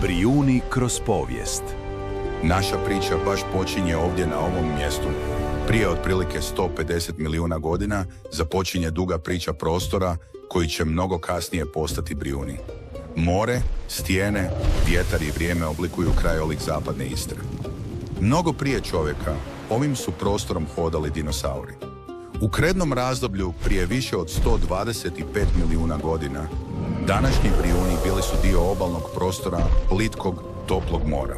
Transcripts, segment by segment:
Brijuni kroz povijest. Naša priča baš počinje ovdje na ovom mjestu. Prije otprilike 150 milijuna godina započinje duga priča prostora koji će mnogo kasnije postati Brijuni. More, stijene, vjetar i vrijeme oblikuju krajolik zapadne Istre. Mnogo prije čovjeka ovim su prostorom hodali dinosauri. U krednom razdoblju prije više od 125 milijuna godina današnji Brijuni bili su dio obalnog prostora plitkog, toplog mora.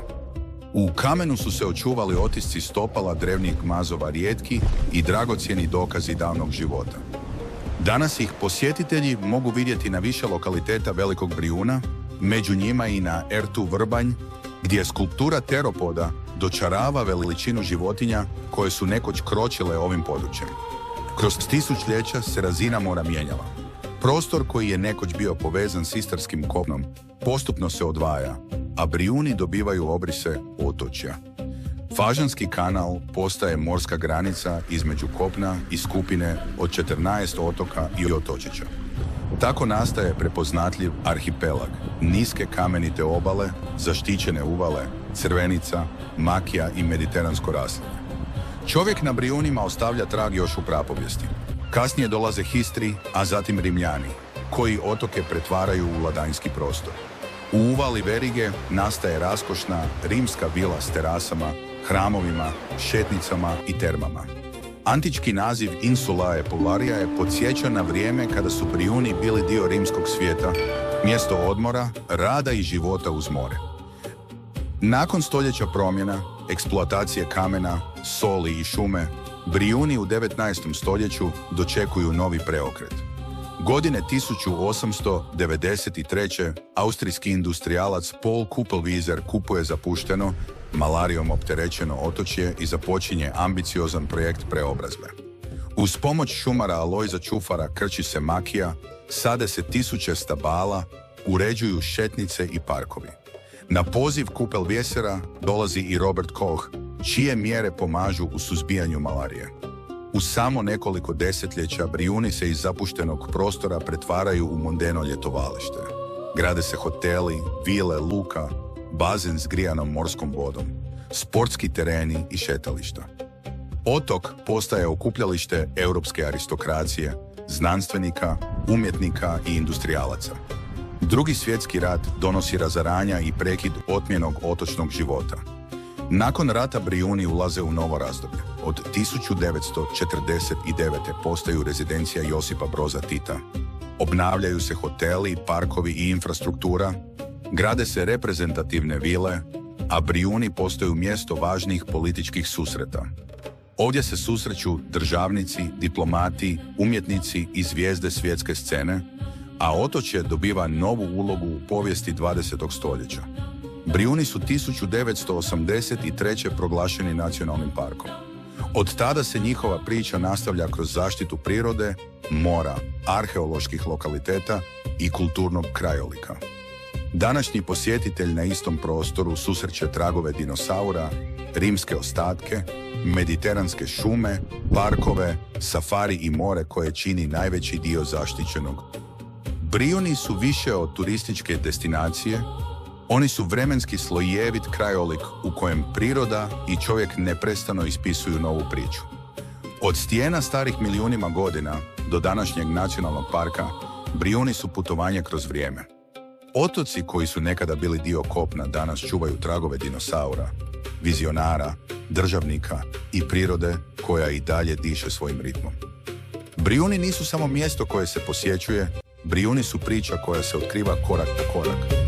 U kamenu su se očuvali otisci stopala drevnih mazova, rijetki i dragocjeni dokazi davnog života. Danas ih posjetitelji mogu vidjeti na više lokaliteta Velikog Brijuna, među njima i na Ertu Vrbanj, gdje skulptura teropoda dočarava veličinu životinja koje su nekoć kročile ovim područjem. Kroz tisućljeća se razina mora mijenjala. Prostor koji je nekoć bio povezan s istarskim kopnom postupno se odvaja, a Brijuni dobivaju obrise otočja. Fažanski kanal postaje morska granica između kopna i skupine od 14 otoka i otočića. Tako nastaje prepoznatljiv arhipelag, niske kamenite obale, zaštićene uvale, crvenica, makija i mediteransko raslinje. Čovjek na Brijunima ostavlja trag još u prapovijesti. Kasnije dolaze Histri, a zatim Rimljani, koji otoke pretvaraju u ladanjski prostor. U uvali Verige nastaje raskošna rimska vila s terasama, hramovima, šetnicama i termama. Antički naziv Insulae Polaria je podsjeća na vrijeme kada su Brijuni bili dio rimskog svijeta, mjesto odmora, rada i života uz more. Nakon stoljeća promjena, eksploatacije kamena, soli i šume, Brijuni u 19. stoljeću dočekuju novi preokret. Godine 1893. austrijski industrijalac Paul Kupelwieser kupuje zapušteno, malarijom opterećeno otočje i započinje ambiciozan projekt preobrazbe. Uz pomoć šumara Alojza Čufara krči se makija, sade se tisuće stabala, uređuju šetnice i parkovi. Na poziv Kupelwiesera dolazi i Robert Koch, čije mjere pomažu u suzbijanju malarije. U samo nekoliko desetljeća Brijuni se iz zapuštenog prostora pretvaraju u mondeno ljetovalište. Grade se hoteli, vile, luka, bazen s grijanom morskom vodom, sportski tereni i šetališta. Otok postaje okupljalište europske aristokracije, znanstvenika, umjetnika i industrijalaca. Drugi svjetski rat donosi razaranja i prekid otmjenog otočnog života. Nakon rata Brijuni ulaze u novo razdoblje. Od 1949. postaju rezidencija Josipa Broza Tita. Obnavljaju se hoteli, parkovi i infrastruktura, grade se reprezentativne vile, a Brijuni postaju mjesto važnih političkih susreta. Ovdje se susreću državnici, diplomati, umjetnici i zvijezde svjetske scene, a otočje dobiva novu ulogu u povijesti 20. stoljeća. Brijuni su 1983. proglašeni nacionalnim parkom. Od tada se njihova priča nastavlja kroz zaštitu prirode, mora, arheoloških lokaliteta i kulturnog krajolika. Današnji posjetitelj na istom prostoru susreće tragove dinosaura, rimske ostatke, mediteranske šume, parkove, safari i more koje čini najveći dio zaštićenog. Brijuni su više od turističke destinacije, oni su vremenski slojevit krajolik u kojem priroda i čovjek neprestano ispisuju novu priču. Od stijena starih milijunima godina do današnjeg nacionalnog parka, Brijuni su putovanje kroz vrijeme. Otoci koji su nekada bili dio kopna danas čuvaju tragove dinosaura, vizionara, državnika i prirode koja i dalje diše svojim ritmom. Brijuni nisu samo mjesto koje se posjećuje, Brijuni su priča koja se otkriva korak po korak.